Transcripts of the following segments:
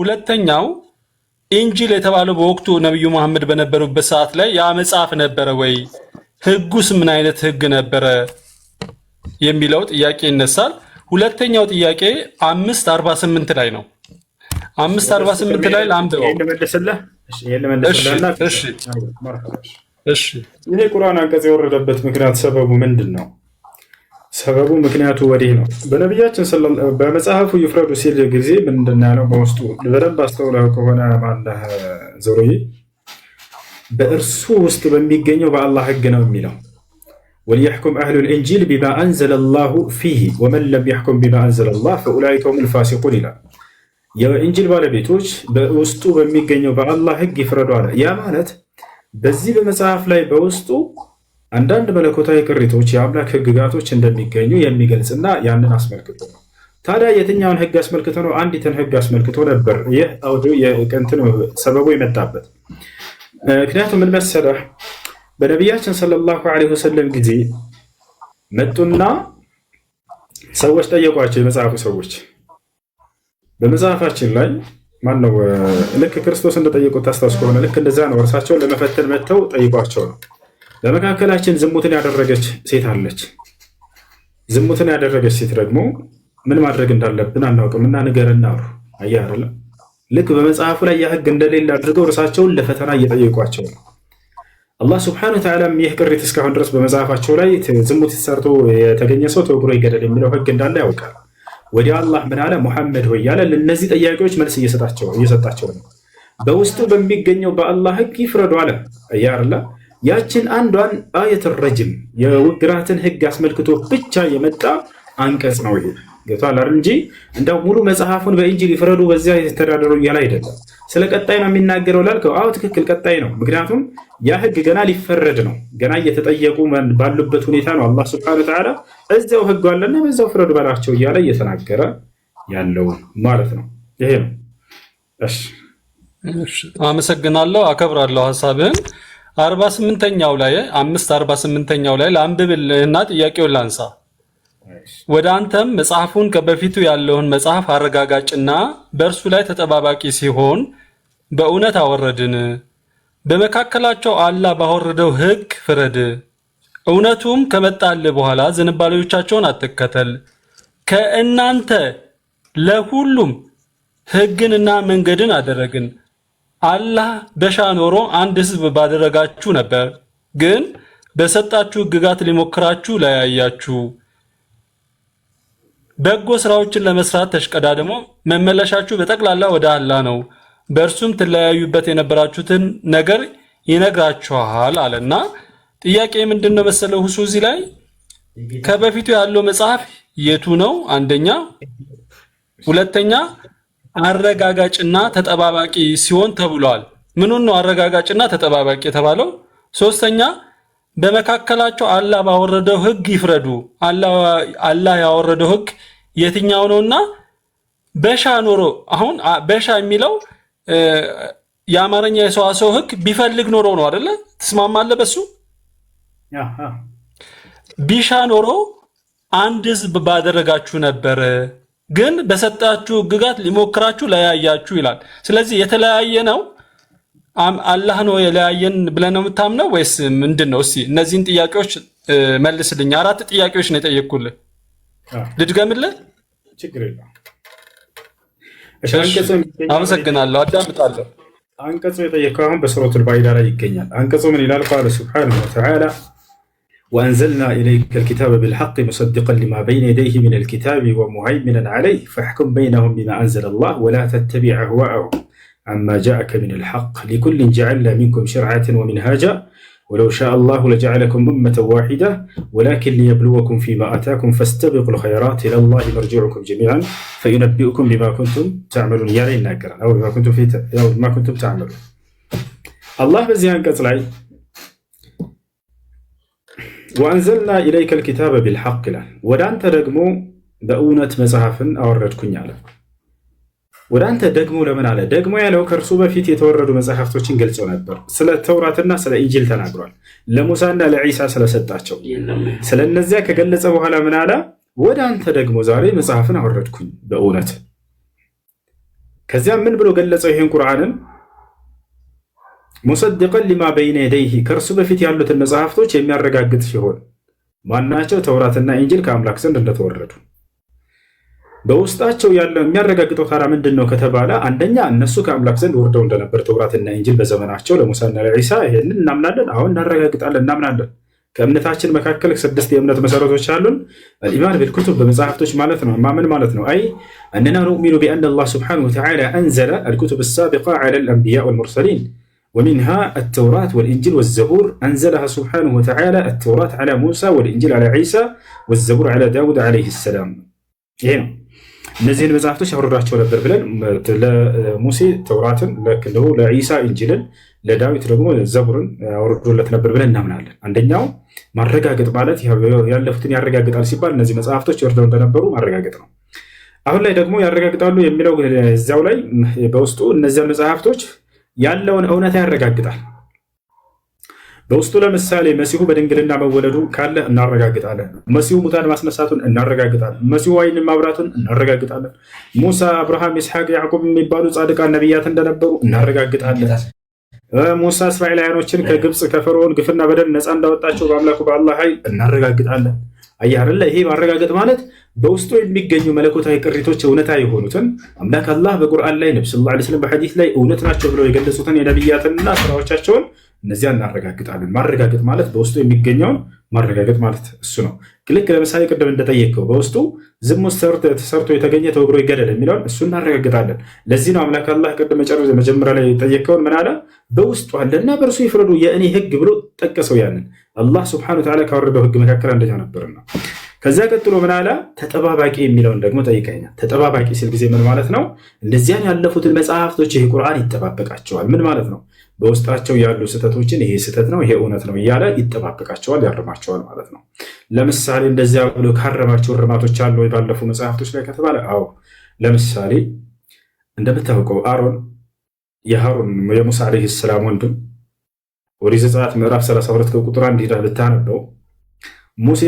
ሁለተኛው ኢንጂል የተባለው በወቅቱ ነብዩ መሐመድ በነበሩበት ሰዓት ላይ ያ መጽሐፍ ነበረ ወይ? ህጉስ ምን አይነት ህግ ነበረ የሚለው ጥያቄ ይነሳል። ሁለተኛው ጥያቄ 548 ላይ ነው። 548 ላይ ላንብበው። እሺ ይሄ ቁርአን አንቀጽ የወረደበት ምክንያት ሰበቡ ምንድን ነው? ሰበቡ ምክንያቱ ወዲህ ነው። በነቢያችን በመጽሐፉ ይፍረዱ ሲል ጊዜ ምንድን ያለው? በውስጡ በደንብ አስተውለው ከሆነ ማለህ ዞሮዬ በእርሱ ውስጥ በሚገኘው በአላህ ህግ ነው የሚለው። ወሊየሕኩም አህሉል ኢንጂል ቢማ አንዘለ ላሁ ፊህ ወመን ለም የሕኩም ቢማ አንዘለ ላህ ፈኡላኢከ ሁሙል ፋሲቁን ይላል። የኢንጂል ባለቤቶች በውስጡ በሚገኘው በአላህ ህግ ይፍረዱ አለ። ያ ማለት በዚህ በመጽሐፍ ላይ በውስጡ አንዳንድ መለኮታዊ ቅሪቶች የአምላክ ህግጋቶች እንደሚገኙ የሚገልጽና ያንን አስመልክቶ ነው። ታዲያ የትኛውን ህግ አስመልክቶ ነው? አንዲትን ህግ አስመልክቶ ነበር ይህ አውዲዮ የቀንትን ሰበቡ የመጣበት ምክንያቱም ምን መሰለህ? በነቢያችን ሰለላሁ ዐለይሂ ወሰለም ጊዜ መጡና ሰዎች ጠየቋቸው። የመጽሐፉ ሰዎች በመጽሐፋችን ላይ ማነው ልክ ክርስቶስ እንደጠየቁት ታስታውስ ከሆነ ልክ እንደዛ ነው። እርሳቸውን ለመፈተን መጥተው ጠይቋቸው ነው። በመካከላችን ዝሙትን ያደረገች ሴት አለች። ዝሙትን ያደረገች ሴት ደግሞ ምን ማድረግ እንዳለብን አናውቅምና ንገረን አሉ። አየህ አይደል? ልክ በመጽሐፉ ላይ ያ ህግ እንደሌለ አድርገው እርሳቸውን ለፈተና እየጠየቋቸው ነው። አላህ ስብሐነሁ ወተዓላ ይህ ቅሪት እስካሁን ድረስ በመጽሐፋቸው ላይ ዝሙት ሰርቶ የተገኘ ሰው ተወግሮ ይገደል የሚለው ህግ እንዳለ ያውቃል። ወዲያ አላህ ምን አለ? ሙሐመድ ሆይ ያለ ለነዚህ ጥያቄዎች መልስ እየሰጣቸው ነው። በውስጡ በሚገኘው በአላህ ህግ ይፍረዱ አለ። አየህ አይደል? ያችን አንዷን አየት ረጅም የውግራትን ህግ አስመልክቶ ብቻ የመጣ አንቀጽ ነው ይሄ። ገብቶሃል አይደል? እንጂ እንደው ሙሉ መጽሐፉን በኢንጂል ይፍረዱ በዚያ የተተዳደሩ እያለ አይደለም። ስለ ቀጣይ ነው የሚናገረው ላልከው፣ አዎ ትክክል፣ ቀጣይ ነው። ምክንያቱም ያ ህግ ገና ሊፈረድ ነው። ገና እየተጠየቁ ባሉበት ሁኔታ ነው አላህ ሱብሓነሁ ወተዓላ እዚያው ህግ አለና በዛው ፍረዱ በላቸው እያለ እየተናገረ ያለው ማለት ነው። ይሄ ነው። እሺ አመሰግናለሁ፣ አከብራለሁ ሐሳብህን። 48ኛው ላይ 548ኛው ላይ ላንብብልህና ጥያቄውን ላንሳ። ወደ አንተም መጽሐፉን ከበፊቱ ያለውን መጽሐፍ አረጋጋጭና በእርሱ ላይ ተጠባባቂ ሲሆን በእውነት አወረድን። በመካከላቸው አላህ ባወረደው ህግ ፍረድ። እውነቱም ከመጣልህ በኋላ ዝንባሌዎቻቸውን አትከተል። ከእናንተ ለሁሉም ህግንና መንገድን አደረግን። አላህ በሻ ኖሮ አንድ ህዝብ ባደረጋችሁ ነበር፣ ግን በሰጣችሁ ህግጋት ሊሞክራችሁ ለያያችሁ። በጎ ስራዎችን ለመስራት ተሽቀዳድሞ መመለሻችሁ በጠቅላላ ወደ አላህ ነው። በእርሱም ትለያዩበት የነበራችሁትን ነገር ይነግራችኋል አለና ጥያቄ ምንድነው መሰለው ሁሱ እዚህ ላይ ከበፊቱ ያለው መጽሐፍ የቱ ነው? አንደኛ። ሁለተኛ አረጋጋጭና ተጠባባቂ ሲሆን ተብሏል። ምኑን ነው አረጋጋጭና ተጠባባቂ የተባለው? ሶስተኛ በመካከላቸው አላህ ባወረደው ህግ ይፍረዱ። አላህ ያወረደው ህግ የትኛው ነውና በሻ ኖሮ አሁን በሻ የሚለው የአማርኛ የሰዋሰው ህግ ቢፈልግ ኖሮ ነው አይደለ? ትስማማለህ በሱ? ቢሻ ኖሮ አንድ ህዝብ ባደረጋችሁ ነበር፣ ግን በሰጣችሁ ህግጋት ሊሞክራችሁ ለያያችሁ ይላል። ስለዚህ የተለያየ ነው አላህ ነው የለያየን ብለን ነው የምታምነው ወይስ ምንድነው? እስቲ እነዚህን ጥያቄዎች መልስልኝ። 4 ጥያቄዎች ነው የጠየቅኩልህ። ልድገምልህ? ችግር የለም። አመሰግናለሁ፣ አዳምጣለሁ። አንቀጹ የጠየቀው አሁን በሱረቱል ባይዳ ላይ ይገኛል። አንቀጹ ምን ይላል? ቃለ ሱብሓነሁ ወተዓላ ወአንዘልና ኢለይከ ልኪታበ ቢልሐቅ ሙሰዲቀን ሊማ በይነ የደይህ ሚነ ልኪታቢ ወሙሀይሚነን ዐለይህ ፈሕኩም በይነሁም ቢማ አንዘለ ላህ ወላ ተተቢዕ አህዋአሁም عما جاءك من الحق لكل جعلنا منكم شرعة ومنهاجا ولو شاء الله لجعلكم أمة واحدة ولكن ليبلوكم فيما آتاكم فاستبقوا الخيرات إلى الله مرجعكم جميعا فينبئكم بما كنتم تعملون يا لين ناكرا أو بما كنتم تعملون. الله بزيان كتلاي وأنزلنا إليك الكتاب بالحق له ودان ترقمو بأونة مصحفا أوردكم يعلم ወደ አንተ ደግሞ ለምን አለ? ደግሞ ያለው ከእርሱ በፊት የተወረዱ መጽሐፍቶችን ገልጾ ነበር። ስለ ተውራትና ስለ ኢንጂል ተናግሯል። ለሙሳና ለዒሳ ስለሰጣቸው ስለነዚያ ከገለጸ በኋላ ምን አለ? ወደ አንተ ደግሞ ዛሬ መጽሐፍን አወረድኩኝ በእውነት ከዚያ ምን ብሎ ገለጸው? ይሄን ቁርአንን ሙሰድቀን ሊማ በይነ የደይህ ከእርሱ በፊት ያሉትን መጽሐፍቶች የሚያረጋግጥ ሲሆን ማናቸው? ተውራትና ኢንጂል ከአምላክ ዘንድ እንደተወረዱ። በውስጣቸው ያለው የሚያረጋግጠው ታዲያ ምንድን ነው ከተባለ አንደኛ እነሱ ከአምላክ ዘንድ ወርደው እንደነበር ተውራትና ኢንጂል በዘመናቸው ለሙሳና ለዒሳ፣ ይሄንን እናምናለን። አሁን እናረጋግጣለን፣ እናምናለን። ከእምነታችን መካከል 6 የእምነት መሰረቶች አሉን። አልኢማን ቢልኩቱብ በመጽሐፍቶች ማለት ነው። ማመን ማለት ነው። አይ አነና ኑእሚኑ ቢአነ አላህ ሱብሓነሁ ወተዓላ አንዘለ አልኩቱብ አሳቢቃ ዐለል አንቢያ ወልሙርሰሊን ومنها التوراة والإنجيل والزبور أنزلها سبحانه وتعالى التوراة على موسى والإنجيل على عيسى والزبور على داود عليه السلام. هنا እነዚህን መጽሐፍቶች ያወረዷቸው ነበር ብለን ለሙሴ ተውራትን፣ ለዒሳ ኢንጂልን፣ ለዳዊት ደግሞ ዘቡርን ያወረዱለት ነበር ብለን እናምናለን። አንደኛው ማረጋገጥ ማለት ያለፉትን ያረጋግጣል ሲባል እነዚህ መጽሐፍቶች ወርደው እንደነበሩ ማረጋገጥ ነው። አሁን ላይ ደግሞ ያረጋግጣሉ የሚለው እዚያው ላይ በውስጡ እነዚያን መጽሐፍቶች ያለውን እውነታ ያረጋግጣል። በውስጡ ለምሳሌ መሲሁ በድንግልና መወለዱ ካለ እናረጋግጣለን። መሲሁ ሙታን ማስነሳቱን እናረጋግጣለን። መሲሁ ዓይንን ማብራቱን እናረጋግጣለን። ሙሳ፣ አብርሃም፣ ይስሐቅ፣ ያዕቆብ የሚባሉ ጻድቃን ነቢያት እንደነበሩ እናረጋግጣለን። ሙሳ እስራኤላውያኖችን ከግብፅ ከፈርዖን ግፍና በደል ነፃ እንዳወጣቸው በአምላኩ በአላህ ኃይል እናረጋግጣለን። አያርለ ይሄ ማረጋገጥ ማለት በውስጡ የሚገኙ መለኮታዊ ቅሪቶች እውነታ የሆኑትን አምላክ አላህ በቁርአን ላይ ነብዩ ሰለላሁ ዐለይሂ ወሰለም በሐዲስ ላይ እውነት ናቸው ብለው የገለጹትን የነቢያትንና ስራዎቻቸውን እነዚያ እናረጋግጣለን። ማረጋገጥ ማለት በውስጡ የሚገኘውን ማረጋገጥ ማለት እሱ ነው። ልክ ለምሳሌ ቅድም እንደጠየቀው በውስጡ ዝሙት ተሰርቶ የተገኘ ተወግሮ ይገደል የሚለውን እሱ እናረጋግጣለን። ለዚህ ነው አምላክ አላህ ቅድም መጀመሪያ ላይ የጠየቀውን ምን አለ? በውስጡ አለና በእርሱ ይፍረዱ የእኔ ህግ ብሎ ጠቀሰው። ያንን አላህ ሱብሓነሁ ወተዓላ ካወረደው ህግ መካከል አንደኛው ነበርና ከዚያ ቀጥሎ ምን አለ? ተጠባባቂ የሚለውን ደግሞ ጠይቀኛል። ተጠባባቂ ሲል ጊዜ ምን ማለት ነው? እንደዚያን ያለፉትን መጽሐፍቶች ይህ ቁርአን ይጠባበቃቸዋል። ምን ማለት ነው? በውስጣቸው ያሉ ስህተቶችን ይሄ ስህተት ነው፣ ይሄ እውነት ነው እያለ ይጠባበቃቸዋል፣ ያርማቸዋል ማለት ነው። ለምሳሌ እንደዚያ ብሎ ካረማቸው እርማቶች አሉ ወይ ባለፉ መጽሐፍቶች ላይ ከተባለ አዎ። ለምሳሌ እንደምታውቀው አሮን የሙሳ ዓለይሂ ሰላም ወንድም ኦሪት ዘጸአት ምዕራፍ 32 ከቁጥር 1 ሄዳ ብታነበው ሙሴ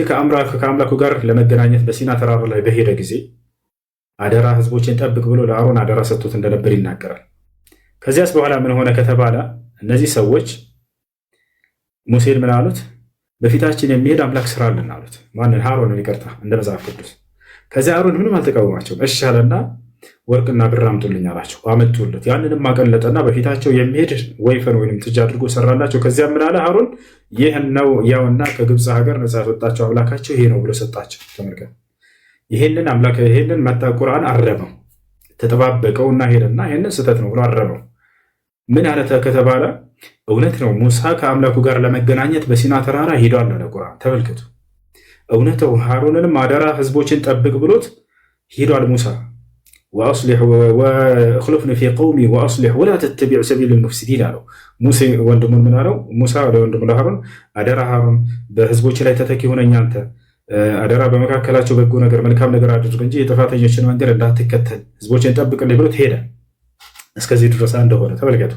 ከአምላኩ ጋር ለመገናኘት በሲና ተራራ ላይ በሄደ ጊዜ አደራ ህዝቦችን ጠብቅ ብሎ ለአሮን አደራ ሰጥቶት እንደነበር ይናገራል። ከዚያስ በኋላ ምን ሆነ ከተባለ እነዚህ ሰዎች ሙሴን ምን አሉት? በፊታችን የሚሄድ አምላክ ስራልን አሉት። ማንን? አሮንን። ይቅርታ፣ እንደ መጽሐፍ ቅዱስ። ከዚያ አሮን ምንም አልተቃወማቸውም። እሺ አለና ወርቅና ብር አምጡልኝ አላቸው። አመጡለት። ያንንም አቀለጠና በፊታቸው የሚሄድ ወይፈን ወይም ጥጃ አድርጎ ሰራላቸው። ከዚያ ምን አለ አሮን? ይህ ነው ያውና ከግብፅ ሀገር ነፃ ያወጣቸው አምላካቸው ይሄ ነው ብሎ ሰጣቸው። ተመልከት፣ ይሄንን መጣ ቁርአን አረመው፣ ተጠባበቀውና ሄደና ይሄንን ስህተት ነው ብሎ አረመው። ምን አለ ከተባለ እውነት ነው ሙሳ ከአምላኩ ጋር ለመገናኘት በሲና ተራራ ሄዷል አለ ቁርአን። ተመልከቱ፣ እውነት ነው። ሃሩንንም አደራ ህዝቦችን ጠብቅ ብሎት ሄዷል ሙሳ። ወአስሊሕ ወእኽሉፍኒ ፊ ቀውሚ ወአስሊሕ ወላ ተተቢዕ ሰቢለል ሙፍሲዲን አለው። ሙሴ ወንድሙን ምን አለው? ሙሳ ወደ ወንድሙ ለሃሩን አደራ ሃሩን በህዝቦች ላይ ተተኪ ሆነኝ አንተ አደራ በመካከላቸው በጎ ነገር መልካም ነገር አድርግ እንጂ የጥፋተኞችን መንገድ እንዳትከተል ህዝቦችን ጠብቅልኝ ብሎት ሄደ። እስከዚህ ድረስ እንደሆነ ተመልከቱ።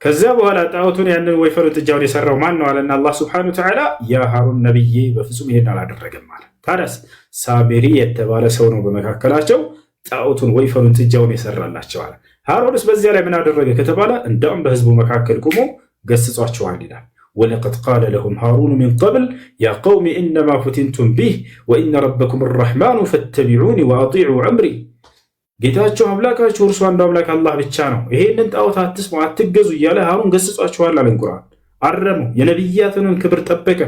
ከዚያ በኋላ ጣዖቱን ያንን ወይፈኑ ጥጃውን የሰራው ማን ነው አለና አላህ ሱብሓነሁ ወተዓላ ያ ሃሩን ነብዬ በፍጹም ይሄን አላደረገም ማለት። ታዲያስ ሳሚሪ የተባለ ሰው ነው በመካከላቸው ጣዖቱን ወይፈኑን ጥጃውን የሰራላቸው አለ። ሃሩንስ በዚያ ላይ ምን አደረገ ከተባለ እንዳውም በህዝቡ መካከል ቆሞ ገስጿቸዋል ይላል። ወለቀድ ቃለ ለሁም ሃሩን ሚን ቀብል ያ ቀውሚ ኢነማ ፉቲንቱም ቢህ ወኢነ ረበኩም አርረሕማኑ ፈተቢዑኒ ወአጢዑ አምሪ። ጌታቸው አምላካቸው እርሱ አንዱ አምላክ አላህ ብቻ ነው፣ ይሄንን ጣዖት አትስሙ አትገዙ እያለ ሃሩን ገስጿቸዋል አለን ቁርአን። አረመው፣ የነቢያትንም ክብር ጠበቀ።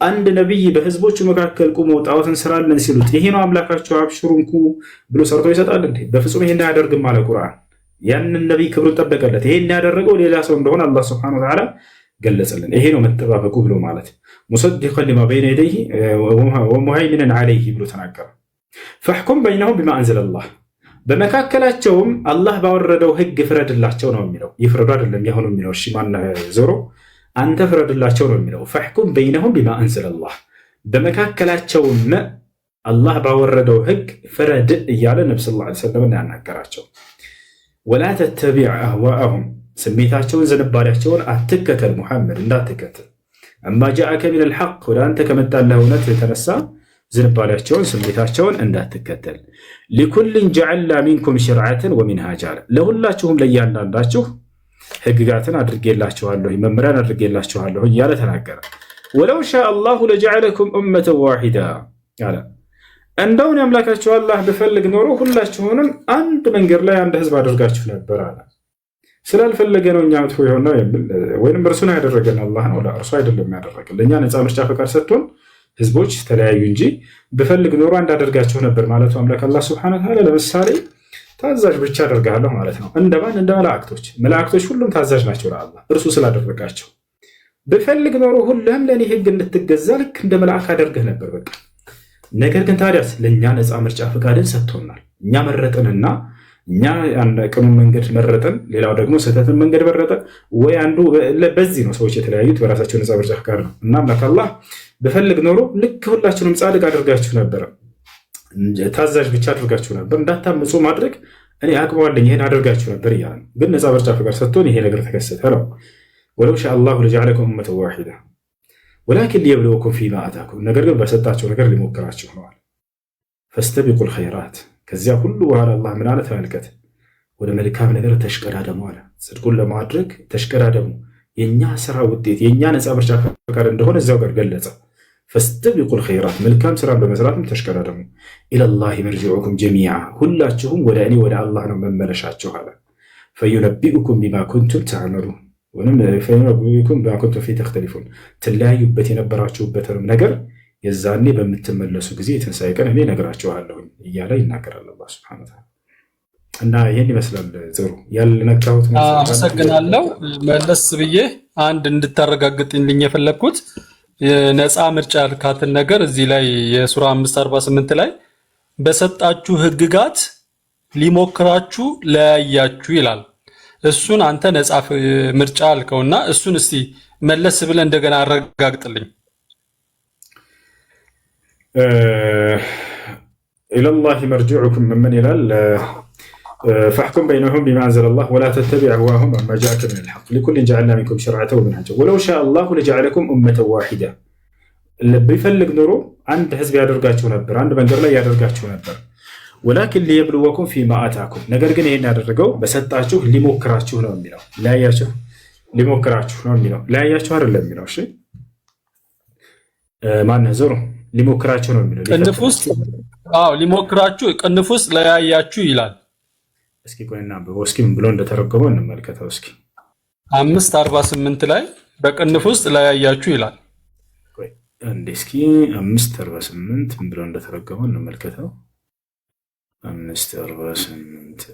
አንድ ነቢይ በህዝቦቹ መካከል ቁሞ ጣዖትን ስራለን ሲሉት ይሄ ነው አምላካቸው አብሽሩንኩ ብሎ ሰርቶ ይሰጣል እንዴ? በፍጹም ይሄን አያደርግም አለ ቁርአን። ያንን ነቢይ ክብሩን ጠበቀለት። ይሄን ያደረገው ሌላ ሰው እንደሆነ አላህ ሱብሓነሁ ወተዓላ ገለጸልን። ይሄ ነው መጠባበቁ ብሎ ማለት ሙሰዲቀን ሊማ በይነ የደይሂ ወሙሃይሚነን ዐለይሂ ብሎ ተናገረ። ፈሕኩም በይነሁም ቢማ አንዘለላህ፣ በመካከላቸውም አላህ ባወረደው ህግ ፍረድላቸው ነው የሚለው። ይፍረዱ አይደለም ያሁኑ የሚለው። እሺ ማን ዞሮ አንተ ፍረድላቸው ነው የሚለው። ፈሕኩም በይነሁም ቢማ አንዘለላህ፣ በመካከላቸውም አላህ ባወረደው ህግ ፍረድ እያለ ነብዩ ሰለላሁ ዐለይሂ ወሰለም ያናገራቸው። ወላ ተተቢዕ አህዋአሁም፣ ስሜታቸውን ዝንባሌያቸውን አትከተል ሙሐመድ እንዳትከተል። አማ ጃአከ ሚነል ሐቅ፣ ወደ አንተ ከመጣልህ እውነት የተነሳ ዝንባሌያቸውን ስሜታቸውን እንዳትከተል። ሊኩልን ጀዐልና ሚንኩም ሽርዐተን ወሚንሃጃ ለሁላችሁም ለእያንዳንዳችሁ ህግጋትን አድርጌላችኋለሁ መመሪያን አድርጌላችኋለሁ እያለ ተናገረ። ወለው ሻአ አላሁ ለጀዐለኩም ኡመተን ዋሂዳ አለ። እንደውን ያምላካችሁ አላህ ብፈልግ ኖሮ ሁላችሁንም አንድ መንገድ ላይ አንድ ህዝብ አድርጋችሁ ነበር አለ። ስላልፈለገ ነው እኛ መጥፎ የሆነው ወይም እርሱን ያደረገን አላህ ነው። እርሱ አይደለም ያደረገን። ለእኛ ነፃ ምርጫ ፈቃድ ሰጥቶን ህዝቦች ተለያዩ እንጂ ብፈልግ ኖሮ እንዳደርጋችሁ ነበር ማለቱ አምላክ አላህ ሱብሓነሁ ወተዓላ ለምሳሌ ታዛዥ ብቻ አደርጋለሁ ማለት ነው። እንደማን እንደ መላእክቶች። መላእክቶች ሁሉም ታዛዥ ናቸው ለአላህ እርሱ ስላደረጋቸው። ብፈልግ ኖሮ ሁሉም ለእኔ ህግ እንድትገዛ ልክ እንደ መልአክ አደርግህ ነበር በቃ። ነገር ግን ታዲያስ ለእኛ ነፃ ምርጫ ፈቃድን ሰጥቶናል። እኛ መረጥንና እኛ ቅኑን መንገድ መረጠን፣ ሌላው ደግሞ ስህተትን መንገድ መረጠ። ወይ አንዱ በዚህ ነው ሰዎች የተለያዩት በራሳቸው ነፃ ምርጫ ፈቃድ ነው። እና አምላክ አላህ ብፈልግ ኖሮ ልክ ሁላችሁንም ጻድቅ አድርጋችሁ ነበረ፣ ታዛዥ ብቻ አድርጋችሁ ነበር። እንዳታምፁ ማድረግ እኔ አቅመዋለኝ ይሄን አድርጋችሁ ነበር እያለ ነው። ግን ነፃ ምርጫ ፈቃድ ሰጥቶን ይሄ ነገር ተከሰተ ነው። ወለው ሻአ አላሁ ለጀዐለኩም ኡመተን ዋሂዳ ወላኪን ሊየብሉወኩም ፊማ አታኩም፣ ነገር ግን በሰጣቸው ነገር ሊሞክራችሁ ነዋል። ፈስተቢቁል ኸይራት፣ ከዚያ ሁሉ በኋላ አላህ ምን አለ ተመልከት፣ ወደ መልካም ነገር ተሽቀዳደሙ አለ። ጽድቁን ለማድረግ ተሽቀዳደሙ። የእኛ ስራ ውጤት የእኛ ነፃ ምርጫ ፈቃድ እንደሆነ እዚያው ጋር ገለጸ። ፈስተቢቁል ኸይራት፣ መልካም ስራን በመስራትም ተሽቀዳደሙ። ኢለላሂ መርጂዑኩም ጀሚዓ፣ ሁላችሁም ወደ እኔ ወደ አላህ ነው መመለሻችሁ አለ። ፈዩነቢኡኩም ቢማ ኩንቱም ተዕመሉን፣ ወይም ፈዩነቢኡኩም ቢማ ኩንቱም ፊህ ተኽተሊፉን፣ ትለያዩበት የነበራችሁበትንም ነገር የዛኔ በምትመለሱ ጊዜ የትንሣኤ ቀን እኔ እነግራችኋለሁ እያለ ይናገራል አላህ ሱብሓነሁ ወተዓላ። እና ይሄን ይመስላል። ጥሩ ያልነካሁት አመሰግናለሁ። መለስ ብዬ አንድ እንድታረጋግጥልኝ የፈለግኩት ነፃ ምርጫ ያልካትን ነገር እዚህ ላይ የሱራ 548 ላይ በሰጣችሁ ህግጋት ሊሞክራችሁ ለያያችሁ ይላል። እሱን አንተ ነፃ ምርጫ አልከውና እሱን እስቲ መለስ ብለህ እንደገና አረጋግጥልኝ። ኢለላሂ መርጂዑኩም ምን ይላል? ፈሕኩም በይነሁም ቢማ አንዘለላህ ወላ ተተቢዕ አህዋሁም አማ ጃአከ ሚነል ሐቅ ሊኩሊን ጀዐልና ሚንኩም ሽርዐተን ወሚንሃጃ ወለው ሻአ አላሁ ለጀዐለኩም ኡመተን ዋሂዳ። ቢፈልግ ኖሮ አንድ ህዝብ ያደርጋችሁ ነበር፣ አንድ መንገድ ላይ ያደርጋችሁ ነበር። ወላኪን ሊየብሉወኩም ፊማ አታኩም፣ ነገር ግን ይሄን ያደረገው በሰጣችሁ ሊሞክራችሁ ነው የሚለው። ለያያችሁ ሊሞክራችሁ ነው የሚለው፣ ለያያችሁ አይደለም የሚለው። እሺ ማነው ዞሮ ሊሞክራችሁ ነው የሚለው። ቅንፍ ውስጥ ሊሞክራችሁ ቅንፍ ውስጥ ለያያችሁ ይላል። እስኪ ቆይና እስኪ ምን ብሎ እንደተረጎመው እንመልከተው። እስኪ 548 ላይ በቅንፍ ውስጥ ለያያችሁ ይላል። ቆይ እንዴ እስኪ 548 ምን ብሎ እንደተረጎመው እንመልከተው። 548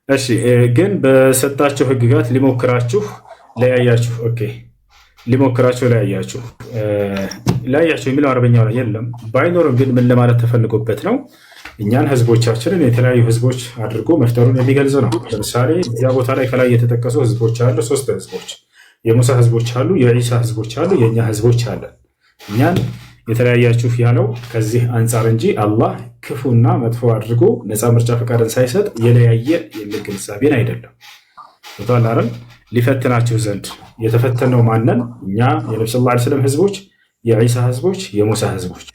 እሺ ግን በሰጣቸው ህግጋት ሊሞክራችሁ ለያያችሁ። ኦኬ ሊሞክራችሁ ለያያችሁ የሚለው አረበኛው ላይ የለም። ባይኖርም ግን ምን ለማለት ተፈልጎበት ነው? እኛን ህዝቦቻችንን የተለያዩ ህዝቦች አድርጎ መፍጠሩን የሚገልጽ ነው። ለምሳሌ እዚያ ቦታ ላይ ከላይ የተጠቀሱ ህዝቦች አሉ። 3 ህዝቦች፣ የሙሳ ህዝቦች አሉ፣ የዒሳ ህዝቦች አሉ፣ የእኛ ህዝቦች አለን። እኛን የተለያያችሁ ያለው ከዚህ አንጻር እንጂ አላህ ክፉና መጥፎ አድርጎ ነፃ ምርጫ ፈቃድን ሳይሰጥ የለያየ የሚል ግንዛቤን አይደለም። ቶታል ሊፈትናችሁ ዘንድ የተፈተነው ማንን? እኛ የነብዩ ሰለላሁ ዐለይሂ ወሰለም ህዝቦች፣ የዒሳ ህዝቦች፣ የሙሳ ህዝቦች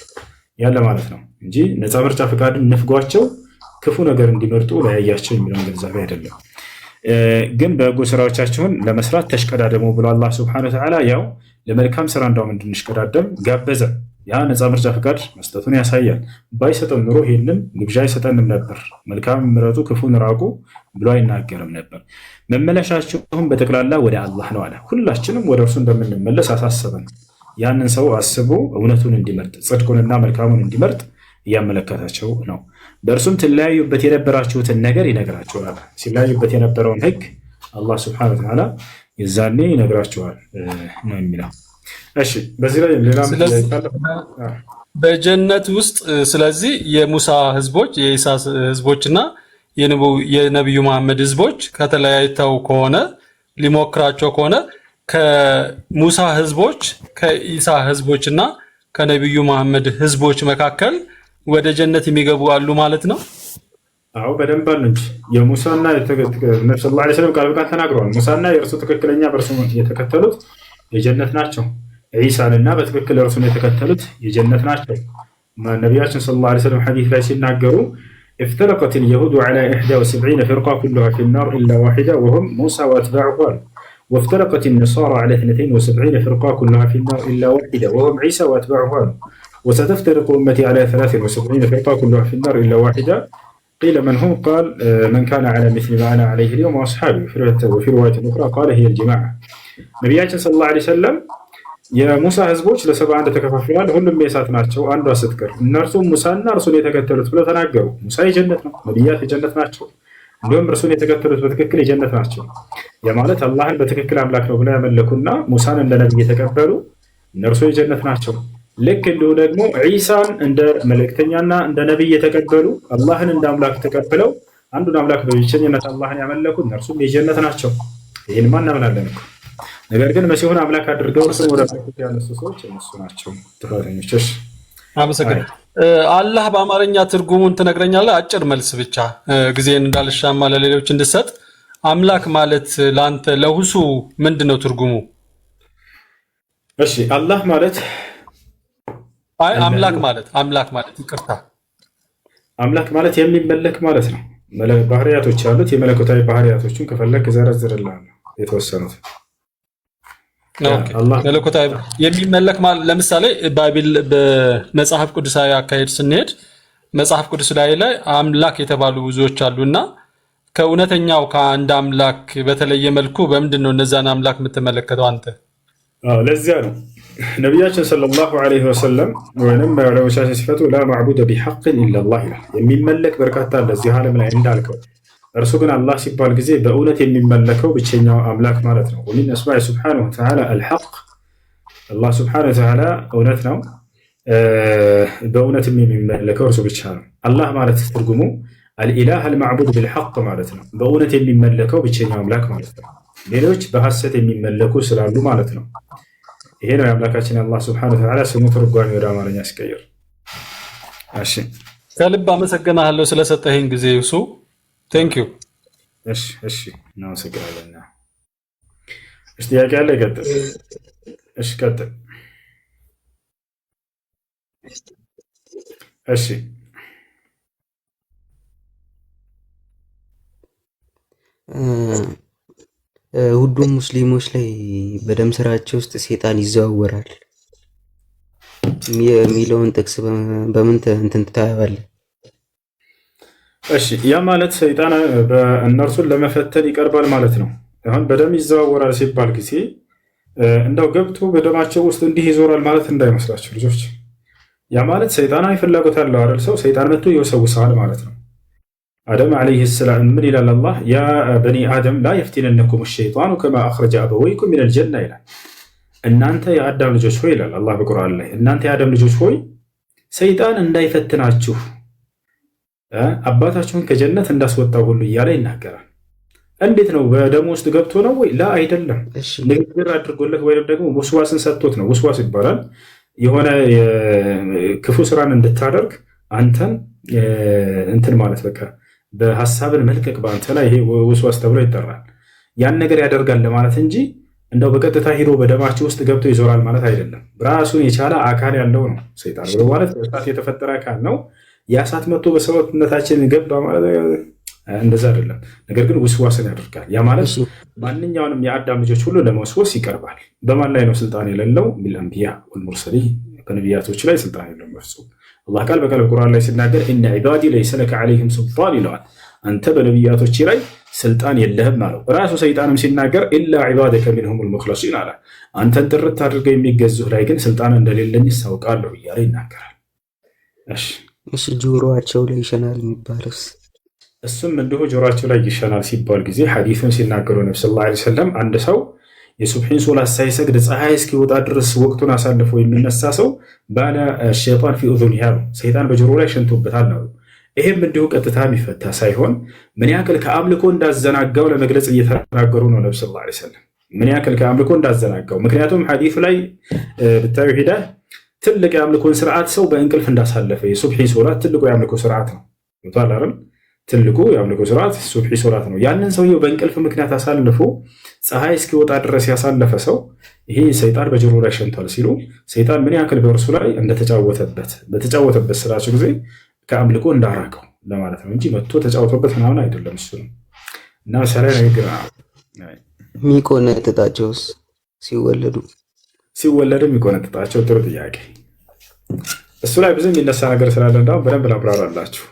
ያለ ማለት ነው እንጂ ነፃ ምርጫ ፈቃድን ነፍጓቸው ክፉ ነገር እንዲመርጡ ለያያቸው የሚለውን ግንዛቤ አይደለም። ግን በጎ ስራዎቻችሁን ለመስራት ተሽቀዳደሙ ብሎ አላህ ሱብሓነሁ ወተዓላ ያው ለመልካም ስራ እንዳውም እንድንሽቀዳደም ጋበዘ። ያ ነፃ ምርጫ ፈቃድ መስጠቱን ያሳያል። ባይሰጠን ኑሮ ይሄንን ግብዣ አይሰጠንም ነበር። መልካም ምረጡ፣ ክፉን ራቁ ብሎ አይናገርም ነበር። መመለሻችሁም በጠቅላላ ወደ አላህ ነው አለ። ሁላችንም ወደ እርሱ እንደምንመለስ አሳሰበን። ያንን ሰው አስቦ እውነቱን እንዲመርጥ ጽድቁንና መልካሙን እንዲመርጥ እያመለከታቸው ነው። በእርሱም ትለያዩበት የነበራችሁትን ነገር ይነግራችኋል። ሲለያዩበት የነበረውን ህግ አላህ ሱብሓነሁ ወተዓላ የዛኔ ይነግራችኋል ነው የሚለው። እሺ በዚህ ላይ ሌላም በጀነት ውስጥ ስለዚህ የሙሳ ህዝቦች፣ የኢሳ ህዝቦችና የነብዩ መሐመድ ህዝቦች ከተለያይተው ከሆነ ሊሞክራቸው ከሆነ ከሙሳ ህዝቦች፣ ከኢሳ ህዝቦችና ከነብዩ መሐመድ ህዝቦች መካከል ወደ ጀነት የሚገቡ አሉ ማለት ነው። አዎ በደንብ አሉ እንጂ የሙሳና ነብዩ ሰለላሁ ዐለይሂ ወሰለም ቃል በቃል ተናግረዋል። ሙሳና የእርሱ ትክክለኛ በእርሱ የተከተሉት የጀነት ናቸው። ዒሳንና በትክክል እርሱን የተከተሉት የጀነት ናቸው። ነቢያችን ሰለላሁ ዐለይሂ ወሰለም ሐዲስ ላይ ሲናገሩ افترقت اليهود على 71 فرقة كلها في النار إلا واحدة وهم موسى وأتباعه وافترقت النصارى على 72 فرقة كلها في النار إلا واحدة وهم عيسى وأتباعه وستفترق أمتي على 73 فرقة كلها في النار إلا واحدة قيل من هم قال من كان على مثل ما أنا عليه اليوم وأصحابي وفي رواية أخرى قال هي الجماعة ነቢያችን ሰለላሁ ዐለይሂ ወሰለም የሙሳ ህዝቦች ለ71 ተከፋፍለዋል፣ ሁሉም የእሳት ናቸው አንዷ ስትቀር እነርሱም ሙሳና እርሱን የተከተሉት ብለው ተናገሩ። ሙሳ የጀነት ነው፣ ነቢያት የጀነት ናቸው፣ እንዲሁም እርሱን የተከተሉት በትክክል የጀነት ናቸው። የማለት አላህን በትክክል አምላክ ነው ብለው ያመለኩና ሙሳን እንደ ነቢይ የተቀበሉ እነርሱ የጀነት ናቸው። ልክ እንዲሁ ደግሞ ዒሳን እንደ መልእክተኛና እንደ ነቢይ የተቀበሉ አላህን እንደ አምላክ ተቀብለው አንዱን አምላክ በብቸኝነት አላህን ያመለኩ እነርሱም የጀነት ናቸው። ይህን እናምናለን እኮ። ነገር ግን መሲሁን አምላክ አድርገው እርሱን ወደ አምላክ ያነሱ ሰዎች እነሱ ናቸው ጥፋተኞች። አመሰግናለሁ። አላህ በአማርኛ ትርጉሙን ትነግረኛለህ? አጭር መልስ ብቻ ጊዜን እንዳልሻማ ለሌሎች እንድሰጥ። አምላክ ማለት ለአንተ ለሁሱ ምንድነው ትርጉሙ? እሺ አላህ ማለት አምላክ ማለት ይቅርታ፣ አምላክ ማለት የሚመለክ ማለት ነው። ባህሪያቶች ያሉት የመለኮታዊ ባህሪያቶችን ከፈለክ ዘረዝርልሃለሁ የተወሰኑት። መለኮታዊ የሚመለክ ማለት ለምሳሌ ባይብል በመጽሐፍ ቅዱሳዊ አካሄድ ስንሄድ መጽሐፍ ቅዱስ ላይ አምላክ የተባሉ ብዙዎች አሉና ከእውነተኛው ከአንድ አምላክ በተለየ መልኩ በምንድን ነው እነዛን አምላክ የምትመለከተው አንተ? ለዚያ ነው ነቢያችን ሰለላሁ ዐለይሂ ወሰለም ወይንም በዑለማዎች ሲፈቱ ላ ማዕቡደ ቢሐቅን ኢለላህ ይላል። የሚመለክ በርካታ እንደዚህ ዓለም ላይ እንዳልከው እርሱ ግን አላህ ሲባል ጊዜ በእውነት የሚመለከው ብቸኛው አምላክ ማለት ነው። ወሚን አስማኢ ሱብሓነሁ ወተዓላ አልሐቅ፣ አላህ ሱብሓነሁ ወተዓላ እውነት ነው፣ በእውነትም የሚመለከው እርሱ ብቻ ነው። አላህ ማለት ትርጉሙ አልኢላህ አልማዕቡድ ቢልሐቅ ማለት ነው፣ በእውነት የሚመለከው ብቸኛው አምላክ ማለት ነው። ሌሎች በሐሰት የሚመለኩ ስላሉ ማለት ነው። ይሄ ነው የአምላካችን አላህ ሱብሓነሁ ወተዓላ ስሙ ትርጓሜ ወደ አማርኛ ሲቀየር። እሺ ከልብ አመሰግናለሁ ስለሰጠኸኝ ጊዜ እሱ ቴንክ ዩ። እሺ እናመሰግናለን። እሺ ጥያቄ አለ? ቀጥል። እሺ ቀጥል። እሺ ሁሉም ሙስሊሞች ላይ በደም ስራቸው ውስጥ ሴጣን ይዘዋወራል የሚለውን ጥቅስ በምን እንትን ታያለህ? እሺ ያ ማለት ሰይጣን በእነርሱን ለመፈተን ይቀርባል ማለት ነው። አሁን በደም ይዘዋወራል ሲባል ጊዜ እንደው ገብቶ በደማቸው ውስጥ እንዲህ ይዞራል ማለት እንዳይመስላችሁ ልጆች። ያ ማለት ሰይጣናዊ ፍላጎት አለው አይደል? ሰው ሰይጣን መጥቶ ይወሰውሳል ማለት ነው። አደም ዓለይሂ ሰላም ምን ይላል አላህ? ያ በኒ አደም ላ የፍቲነነኩም ሸይጣኑ ከማ አኽረጀ አበወይኩም ሚነል ጀና ይላል። እናንተ የአዳም ልጆች ሆይ ይላል አላህ በቁርአን ላይ፣ እናንተ የአዳም ልጆች ሆይ ሰይጣን እንዳይፈትናችሁ አባታችሁን ከጀነት እንዳስወጣው ሁሉ እያለ ይናገራል። እንዴት ነው? በደም ውስጥ ገብቶ ነው ወይ? ላ አይደለም። ንግግር አድርጎለት ወይም ደግሞ ውስዋስን ሰጥቶት ነው። ውስዋስ ይባላል። የሆነ ክፉ ስራን እንድታደርግ አንተን እንትን ማለት በቃ በሀሳብን መልቀቅ በአንተ ላይ ይሄ ውስዋስ ተብሎ ይጠራል። ያን ነገር ያደርጋል ለማለት እንጂ እንደው በቀጥታ ሂዶ በደማችሁ ውስጥ ገብቶ ይዞራል ማለት አይደለም። ራሱን የቻለ አካል ያለው ነው ሰይጣን ብሎ ማለት በእሳት የተፈጠረ አካል ነው። ያ እሳት መጥቶ በሰውነታችን ገባ ማለት እንደዛ አይደለም። ነገር ግን ውስዋስን ያደርጋል። ያ ማለት ማንኛውንም የአዳም ልጆች ሁሉ ለመወስወስ ይቀርባል። በማን ላይ ነው ስልጣን የሌለው? ቢልአንቢያ ወልሙርሰሊን፣ በነቢያቶች ላይ ስልጣን የለው በፍጹም። አላህ ቃል በቃል ቁርአን ላይ ሲናገር ኢነ ዒባዲ ለይሰ ለከ ዐለይሂም ሱልጣን ይለዋል። አንተ በነቢያቶች ላይ ስልጣን የለህም አለው። ራሱ ሰይጣንም ሲናገር ኢላ ዒባደከ ሚንሁሙል ሙኽለሲን አለ። አንተን ጥርት አድርገው የሚገዙህ ላይ ግን ስልጣን እንደሌለኝ ያውቃለሁ እያለ ይናገራል። እሺ ጆሮአቸው ላይ ይሸናል የሚባለውስ? እሱም እንዲሁ ጆሮአቸው ላይ ይሸናል ሲባል ጊዜ ሐዲሱን ሲናገሩ ነብዩ ሰለላሁ ዐለይሂ ወሰለም አንድ ሰው የሱብሒን ሶላት ሳይሰግድ ፀሐይ እስኪወጣ ድረስ ወቅቱን አሳልፎ የሚነሳ ሰው ባለ ሸይጣን ፊ ኡዙኒሂ አሉ፣ ሰይጣን በጆሮ ላይ ሸንቶበታል ነው። ይሄም እንዲሁ ቀጥታ የሚፈታ ሳይሆን ምን ያክል ከአምልኮ እንዳዘናጋው ለመግለጽ እየተናገሩ ነው ነብዩ ሰለላሁ ዐለይሂ ወሰለም፣ ምን ያክል ከአምልኮ እንዳዘናጋው። ምክንያቱም ሐዲሱ ላይ ብታዩ ሄዳ ትልቅ የአምልኮን ስርዓት ሰው በእንቅልፍ እንዳሳለፈ የሱብሒ ሶላት ትልቁ የአምልኮ ስርዓት ነው። ይቷል አይደል? ትልቁ የአምልኮ ስርዓት ሱብሒ ሶላት ነው። ያንን ሰውየው በእንቅልፍ ምክንያት አሳልፎ ፀሐይ እስኪወጣ ድረስ ያሳለፈ ሰው ይሄ ሰይጣን በጆሮ ላይ ሸንቷል ሲሉ ሰይጣን ምን ያክል በእርሱ ላይ በተጫወተበት ስራቸው ጊዜ ከአምልኮ እንዳራቀው ለማለት ነው እንጂ መጥቶ ተጫውቶበት ምናምን አይደለም። እሱ ነው እና ሰላይ ነገር የሚቆነጥጣቸውስ ሲወለዱ የሚቆነጥጣቸው ጥሩ ጥያቄ። እሱ ላይ ብዙ የሚነሳ ነገር ስላለ እንዳውም በደንብ ላብራራላችሁ።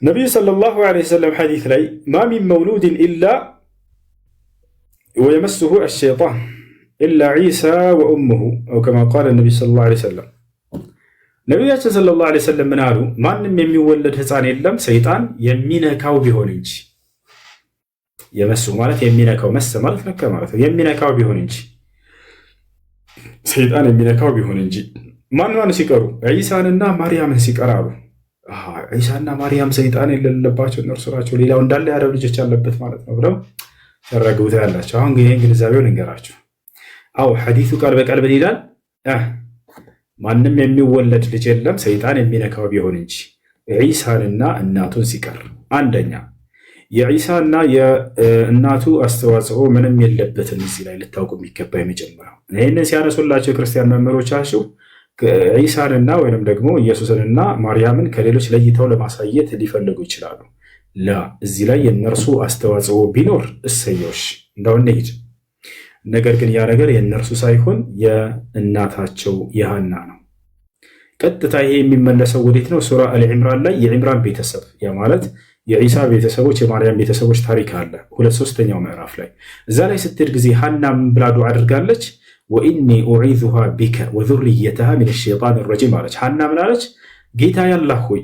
ነቢዩ ሰለላሁ ዐለይሂ ወሰለም ሐዲስ ላይ ማ ሚን መውሉድን ኢላ ወየመስሁ አሸይጣን ኢላ ዒሳ ወኡሙሁ አው ከማ ቃለ ነቢዩ ሰለላሁ ዐለይሂ ወሰለም። ነቢያችን ሰለላሁ ዐለይሂ ወሰለም ምን አሉ? ማንም የሚወለድ ህፃን የለም ሰይጣን የሚነካው ቢሆን እንጂ። የመስሁ ማለት የሚነካው፣ መሰ ማለት ነካ ማለት ነው። የሚነካው ቢሆን እንጂ ሰይጣን የሚነካው ቢሆን እንጂ። ማን ሲቀሩ? ዒሳንና ማርያምን ሲቀር አሉ። ዒሳና ማርያም ሰይጣን የሌለባቸው እነርሱ ናቸው፣ ሌላው እንዳለ የአረብ ልጆች ያለበት ማለት ነው ብለው ያረግቡት ያላቸው። አሁን ይህን ግንዛቤውን እንገራቸው። አው ሐዲሱ ቃል በቃል ምን ይላል? ማንም የሚወለድ ልጅ የለም ሰይጣን የሚነካው ቢሆን እንጂ ዒሳንና እናቱን ሲቀር። አንደኛ የዒሳና የእናቱ አስተዋጽኦ ምንም የለበትም። እዚህ ላይ ልታውቁ የሚገባ የመጀመሪያው ይህንን ሲያነሱላቸው የክርስቲያን መምህሮቻችሁ ዒሳንና ወይም ደግሞ ኢየሱስንና ማርያምን ከሌሎች ለይተው ለማሳየት ሊፈልጉ ይችላሉ። እዚህ ላይ የእነርሱ አስተዋጽኦ ቢኖር እሰየውሽ እንደውን ሄድ። ነገር ግን ያ ነገር የእነርሱ ሳይሆን የእናታቸው የሃና ነው። ቀጥታ ይሄ የሚመለሰው ወዴት ነው? ሱራ አልዕምራን ላይ የዕምራን ቤተሰብ ያ ማለት የዒሳ ቤተሰቦች የማርያም ቤተሰቦች ታሪክ አለ 2/3 ምዕራፍ ላይ። እዛ ላይ ስትሄድ ጊዜ ሃና ምን ብላ ዱዓ አድርጋለች? ወኢኒ ኡዒዙሃ ቢከ ወዙርየተሃ ሚነ ሸይጣን ረጂም አለች። ሃና ምን አለች? ጌታ ያላህ ሆይ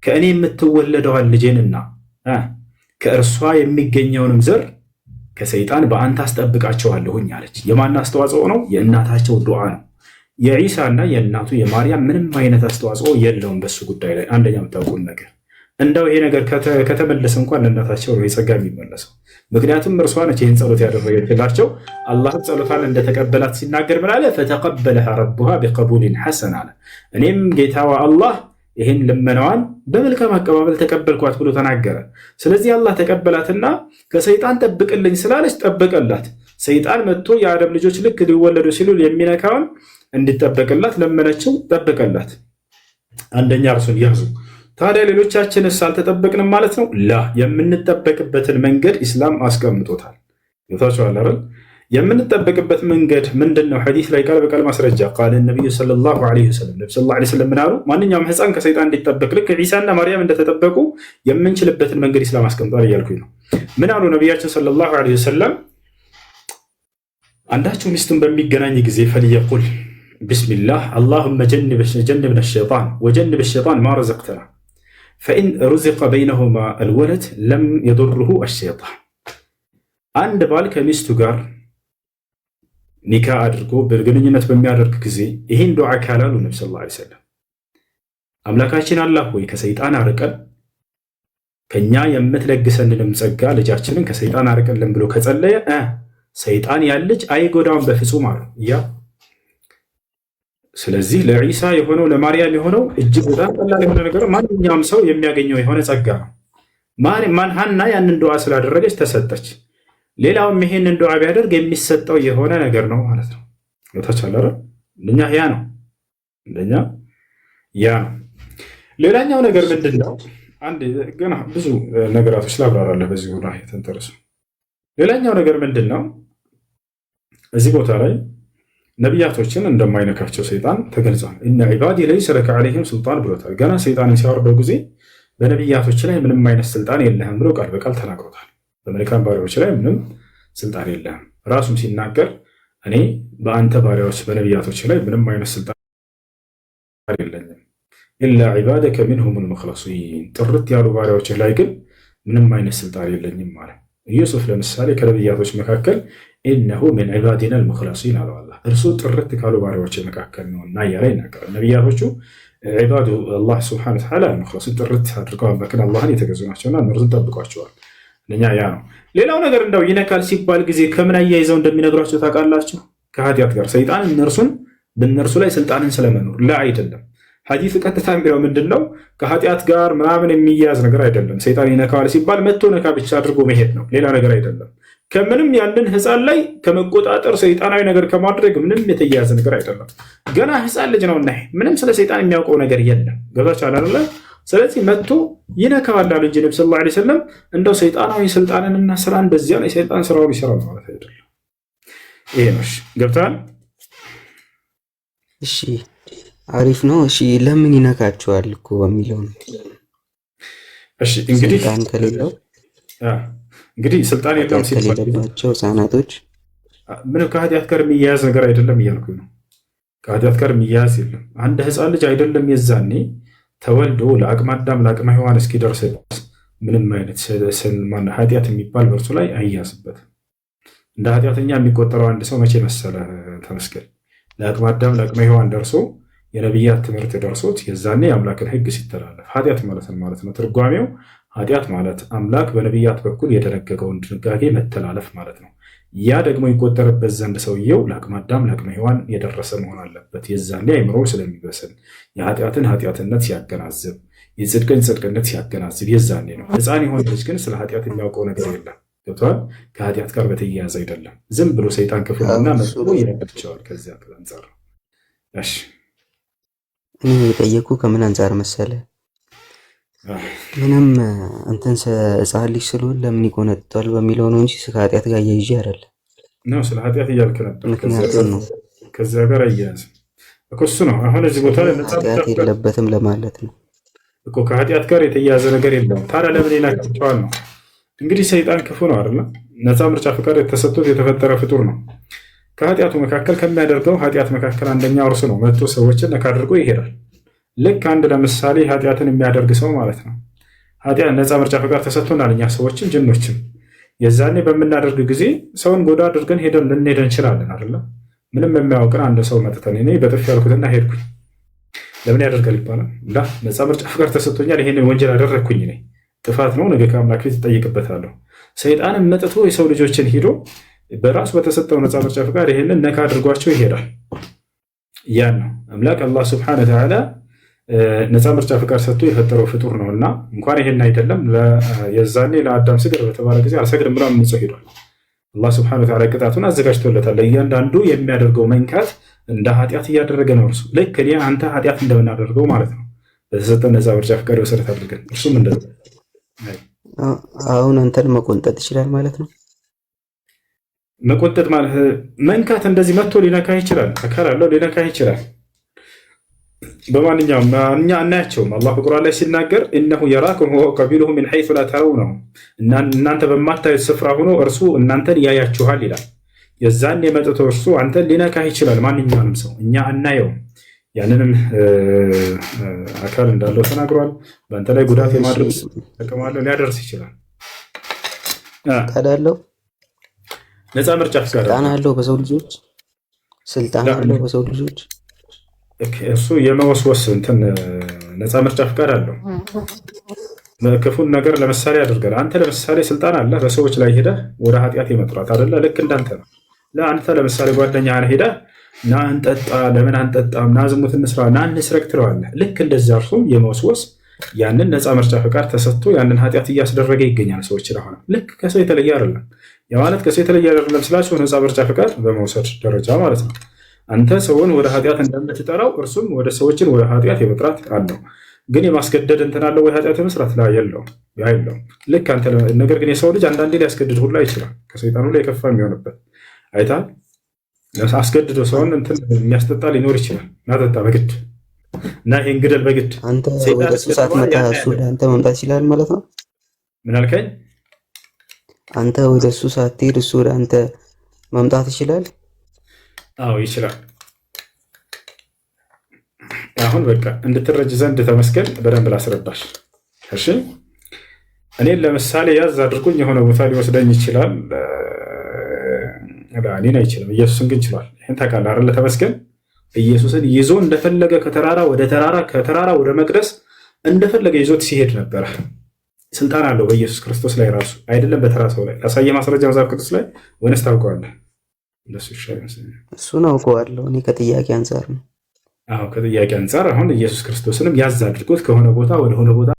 ከእኔ የምትወለደዋን ልጄንና ከእርሷ የሚገኘውንም ዘር ከሰይጣን በአንተ አስጠብቃቸዋለሁኝ አለች። የማን አስተዋጽኦ ነው? የእናታቸው ዱዓ ነው። የዒሳና የእናቱ የማርያም ምንም አይነት አስተዋጽኦ የለውም በሱ ጉዳይ ላይ። አንደኛ የምታውቁን ነገር እንደው ይሄ ነገር ከተመለሰ እንኳን ለእናታቸው ነው የጸጋ የሚመለሰው። ምክንያቱም እርሷ ነች ይህን ጸሎት ያደረገችላቸው። አላህም ጸሎታን እንደተቀበላት ሲናገር ምን አለ? ፈተቀበለሃ ረቡሃ ቢቀቡሊን ሐሰን አለ። እኔም ጌታዋ አላህ ይህን ልመናዋን በመልካም አቀባበል ተቀበልኳት ብሎ ተናገረ። ስለዚህ አላህ ተቀበላትና ከሰይጣን ጠብቅልኝ ስላለች ጠበቀላት። ሰይጣን መጥቶ የአደም ልጆች ልክ ሊወለዱ ሲሉ የሚነካውን እንዲጠበቅላት ለመነችው፣ ጠበቀላት። አንደኛ እርሱን ያዙ። ታዲያ ሌሎቻችንስ አልተጠበቅንም ማለት ነው? የምንጠበቅበትን መንገድ ኢስላም አስቀምጦታል። ይታችኋል አይደል? የምንጠበቅበት መንገድ ምንድን ነው? ሐዲስ ላይ ቃል በቃል ማስረጃ ቃል ነብዩ ሰለላሁ ዐለይሂ ወሰለም ነብዩ ሰለላሁ ዐለይሂ ወሰለም ምን አሉ? ማንኛውም ህፃን ከሰይጣን እንዲጠበቅ ልክ ዒሳና ማርያም እንደተጠበቁ የምንችልበትን መንገድ ኢስላም አስቀምጧል እያልኩኝ ነው። ምን አሉ ነቢያችን ሰለላሁ ዐለይሂ ወሰለም? አንዳችሁ ሚስቱን በሚገናኝ ጊዜ ፈልየቁል ቢስሚላህ አላሁመ ጀንብና ሸይጣን ወጀንብ ሸይጣን ማ ረዘቅተና ፈኢን ሩዚቀ በይነሁማ አልወለድ ለም የዱርሁ አሸይጣን። አንድ ባል ከሚስቱ ጋር ኒካ አድርጎ በግንኙነት በሚያደርግ ጊዜ ይህን ዱዓ ካላሉ ነብዩ ሰለላሁ ዐለይሂ ወሰለም አምላካችን አላህ ሆይ ከሰይጣን አርቀን ከኛ የምትለግሰንንም ጸጋ ልጃችንን ከሰይጣን አርቀልን ብሎ ከጸለየ ሰይጣን ያልጅ አይጎዳም በፍጹም አሉ። ስለዚህ ለዒሳ የሆነው ለማርያም የሆነው እጅግ በጣም ቀላል የሆነ ነገር ማንኛውም ሰው የሚያገኘው የሆነ ጸጋ ነው። ሃና ያንን ዱዓ ስላደረገች ተሰጠች። ሌላውም ይሄንን ዱዓ ቢያደርግ የሚሰጠው የሆነ ነገር ነው ማለት ነው። ወታቻለረ እንደኛ ያ ነው። ሌላኛው ነገር ምንድነው? አንድ ገና ብዙ ነገራቶች ላብራራለሁ በዚህ ጉዳይ ተንተርሶ። ሌላኛው ነገር ምንድነው? እዚህ ቦታ ላይ ነቢያቶችን እንደማይነካቸው ሰይጣን ተገልጿል። ኢነ ዒባዲ ለይሰ ለከ ዐለይሂም ሱልጣን ብሎታል። ገና ሰይጣንን ሲያወርደው ጊዜ በነቢያቶች ላይ ምንም አይነት ስልጣን የለህም ብሎ ቃል በቃል ተናግሮታል። በመልካም ባሪያዎች ላይ ምንም ስልጣን የለህም። ራሱም ሲናገር እኔ በአንተ ባሪያዎች በነቢያቶች ላይ ምንም አይነት ስልጣን የለኝም፣ ኢላ ዒባደከ ሚንሁሙል ሙኽለሲን፣ ጥርት ያሉ ባሪያዎች ላይ ግን ምንም አይነት ስልጣን የለኝም ማለት። ዩሱፍ ለምሳሌ ከነቢያቶች መካከል ኢነሁ ሚን ዒባዲና አልሙኽለሲን አለ አላህ፣ እርሱ ጥርት ካሉ ባሪያዎች መካከል ነውና እያለ ይናገራል። ነቢያቶቹ ዒባዱ አላህ ሱብሓነሁ ወተዓላ አልሙኽለሲን ጥርት አድርገው አምላክን አላህን የተገዙ ናቸውና እነርሱን ጠብቋቸዋል። ለኛ ያ ነው። ሌላው ነገር እንደው ይነካል ሲባል ጊዜ ከምን አያይዘው እንደሚነግሯቸው ታውቃላችሁ? ከኃጢአት ጋር ሰይጣን በእነርሱ ላይ ስልጣንን ስለመኖር ላ አይደለም። ሐዲሱ ቀጥታ የሚለው ምንድን ነው? ከኃጢአት ጋር ምናምን የሚያያዝ ነገር አይደለም። ሰይጣን ይነካዋል ሲባል መቶ ነካ ብቻ አድርጎ መሄድ ነው፣ ሌላ ነገር አይደለም። ከምንም ያንን ህፃን ላይ ከመቆጣጠር ሰይጣናዊ ነገር ከማድረግ ምንም የተያያዘ ነገር አይደለም። ገና ህፃን ልጅ ነው እና ምንም ስለ ሰይጣን የሚያውቀው ነገር የለም። ገብቷችኋል አይደለ? ስለዚህ መጥቶ ይነካዋል አሉ እንጂ ነብዩ ሰለላሁ ዐለይሂ ወሰለም እንደው ሰይጣናዊ ስልጣንንና ስራን በዚያ ላይ ሰይጣን ስራውን ይሰራል ማለት አይደለም። ይሄ ነው። ገብቷል? እሺ አሪፍ ነው። እሺ ለምን ይነካቸዋል እኮ በሚለው ነው። እሺ እንግዲህ ስልጣን ከሌለው ስልጣን የለውም ሲባል ከሌለባቸው ህፃናቶች ምንም ከኃጢአት ጋር የሚያያዝ ነገር አይደለም እያልኩ ነው። ከኃጢአት ጋር የሚያያዝ የለም። አንድ ህፃን ልጅ አይደለም የዛኔ ተወልዶ ለአቅመ አዳም ለአቅመ ሔዋን እስኪደርስ ምንም አይነት ኃጢአት የሚባል በእርሱ ላይ አይያዝበትም። እንደ ኃጢአተኛ የሚቆጠረው አንድ ሰው መቼ መሰለ ተመስገን ለአቅመ አዳም ለአቅመ ሔዋን ደርሶ የነቢያት ትምህርት ደርሶት የዛኔ የአምላክን ህግ ሲተላለፍ። ኃጢአት ማለት ነው ትርጓሜው። ኃጢአት ማለት አምላክ በነቢያት በኩል የደነገገውን ድንጋጌ መተላለፍ ማለት ነው። ያ ደግሞ ይቆጠርበት ዘንድ ሰውየው ለአቅመ አዳም ለአቅመ ሔዋን የደረሰ መሆን አለበት። የዛኔ አይምሮ ስለሚበስል የኃጢአትን ኃጢአትነት ሲያገናዝብ፣ የጽድቅን ጽድቅነት ሲያገናዝብ የዛኔ ነው። ህፃን የሆነ ልጅ ግን ስለ ኃጢአት የሚያውቀው ነገር የለም። ገብቶሃል? ከኃጢአት ጋር በተያያዘ አይደለም። ዝም ብሎ ሰይጣን ክፉና መጥፎ ይነግዳቸዋል። ከዚያ አንጻር እሺ እኔ የጠየኩ ከምን አንጻር መሰለ? ምንም እንትን ህፃን ልጅ ስለሆነ ለምን ይቆነጥጣል በሚለው ነው እንጂ ከኃጢአት ጋር እያይዤ አይደለም ነው። ስለ ኃጢአት እያልክ ነበር። ምክንያቱም ነው ከዚያ ጋር አያያዝ እኮ እሱ ነው። አሁን እዚህ ቦታ ላይ ኃጢአት የለበትም ለማለት ነው እኮ። ከኃጢአት ጋር የተያያዘ ነገር የለውም። ታዲያ ለምን ይናቅቸዋል ነው? እንግዲህ ሰይጣን ክፉ ነው አይደለ? ነፃ ምርጫ ፍቃድ የተሰጡት የተፈጠረ ፍጡር ነው። ከኃጢአቱ መካከል ከሚያደርገው ኃጢአት መካከል አንደኛው እርሱ ነው። መጥቶ ሰዎችን ነካ አድርጎ ይሄዳል። ልክ አንድ ለምሳሌ ኃጢአትን የሚያደርግ ሰው ማለት ነው። ኃጢአት ነፃ ምርጫ ፍቃድ ተሰጥቶናል እኛ ሰዎችን ጅኖችም። የዛኔ በምናደርግ ጊዜ ሰውን ጎዳ አድርገን ሄደን ልንሄድ እንችላለን አይደለ? ምንም የሚያውቅን አንድ ሰው መጥተን እኔ በጥፊ ያልኩትና ሄድኩኝ ለምን ያደርጋል ይባላል? ነፃ ምርጫ ፍቃድ ተሰጥቶኛል፣ ይሄንን ወንጀል አደረግኩኝ፣ እኔ ጥፋት ነው፣ ነገ ከአምላክ ፊት እጠይቅበታለሁ። ሰይጣንም መጥቶ የሰው ልጆችን ሂዶ በራሱ በተሰጠው ነፃ ምርጫ ፍቃድ ይሄንን ነካ አድርጓቸው ይሄዳል። ያን ነው አምላክ አላህ ስብሐነ ወተዓላ ነፃ ምርጫ ፍቃድ ሰጥቶ የፈጠረው ፍጡር ነው እና እንኳን ይሄን አይደለም የዛኔ ለአዳም ስገድ በተባለ ጊዜ አልሰግድም ብሎ አምጾ ሄዷል። አላህ ስብሐነ ወተዓላ ቅጣቱን አዘጋጅቶለታል። እያንዳንዱ የሚያደርገው መንካት እንደ ኃጢአት እያደረገ ነው እርሱ። ልክ እኔ አንተ ኃጢአት እንደምናደርገው ማለት ነው በተሰጠን ነፃ ምርጫ ፍቃድ መሰረት አድርገን እርሱም እንደዛ። አሁን አንተን መቆንጠጥ ይችላል ማለት ነው። መቆንጠጥ ማለት መንካት፣ እንደዚህ መጥቶ ሊነካ ይችላል። አካል አለው ሊነካ ይችላል። በማንኛውም እኛ አናያቸውም። አላህ በቁርአን ላይ ሲናገር እነሁ የራኩም ወሁወ ቀቢሉሁ ሚን ሐይሱ ላ ተረውነሁም፣ እናንተ በማታዩት ስፍራ ሆኖ እርሱ እናንተን ያያችኋል ይላል። የዛን የመጥቶ እርሱ አንተን ሊነካህ ይችላል፣ ማንኛውንም ሰው እኛ አናየውም። ያንንም አካል እንዳለው ተናግሯል። በአንተ ላይ ጉዳት የማድረግ ጥቅም አለው፣ ሊያደርስ ይችላል። ታዳለው ነፃ ምርጫ ፍቃድ ስልጣን አለው በሰው ልጆች፣ ስልጣን አለው በሰው ልጆች። እሱ የመወስወስ እንትን ነፃ ምርጫ ፍቃድ አለው። ክፉን ነገር ለምሳሌ ያደርጋል። አንተ ለምሳሌ ስልጣን አለ በሰዎች ላይ ሄደህ ወደ ኃጢአት የመጥራት አይደለ? ልክ እንዳንተ ነው። ለአንተ ለምሳሌ ጓደኛህን ሄደህ ና እንጠጣ፣ ለምን አንጠጣም፣ ና ዝሙት እንስራ፣ ና እንስረቅ ትለዋለህ። ልክ እንደዚያ እርሱም የመወስወስ ያንን ነፃ ምርጫ ፍቃድ ተሰጥቶ ያንን ኃጢአት እያስደረገ ይገኛል። ሰዎች አሁን ልክ ከሰው የተለየ አይደለም። ያ ማለት ከሰው የተለየ አይደለም ስላቸው ነፃ ምርጫ ፍቃድ በመውሰድ ደረጃ ማለት ነው። አንተ ሰውን ወደ ኃጢአት እንደምትጠራው እርሱም ወደ ሰዎችን ወደ ኃጢአት የመጥራት አለው። ግን የማስገደድ እንትን አለው ወይ ኃጢአት የመስራት ላይ የለውም። ልክ አንተ ነገር ግን የሰው ልጅ አንዳንዴ ሊያስገድድ ሁላ ይችላል። ከሰይጣኑ ላይ የከፋ የሚሆንበት አይታል። አስገድዶ ሰውን እንትን የሚያስጠጣ ሊኖር ይችላል። ናጠጣ በግድ እና ይሄን ግደል በግድ አንተ ወደ እሱ ሳትመጣ እሱ ወደ አንተ መምጣት ይችላል ማለት ነው። ምን አልከኝ? አንተ ወደ እሱ ሳትሄድ እሱ ወደ አንተ መምጣት ይችላል። አዎ ይችላል። አሁን በቃ እንድትረጅ ዘንድ ተመስገን በደንብ ላስረዳሽ። እሺ እኔን ለምሳሌ ያዝ አድርጎኝ የሆነ ቦታ ሊወስደኝ ይችላል። እኔን አይችልም፣ ኢየሱስን ግን ችሏል። ይህን ታውቃለህ አይደለ? ተመስገን ኢየሱስን ይዞ እንደፈለገ ከተራራ ወደ ተራራ ከተራራ ወደ መቅደስ እንደፈለገ ይዞት ሲሄድ ነበረ። ስልጣን አለው በኢየሱስ ክርስቶስ ላይ ራሱ አይደለም በተራ ሰው ላይ። ላሳየ ማስረጃ መጽሐፍ ቅዱስ ላይ ወይንስ ታውቀዋለህ? እንደሱ ይሻላል። እሱን አውቀዋለሁ እኔ ከጥያቄ አንጻር ነው። አዎ ከጥያቄ አንጻር አሁን ኢየሱስ ክርስቶስንም ያዝ አድርጎት ከሆነ ቦታ ወደ ሆነ ቦታ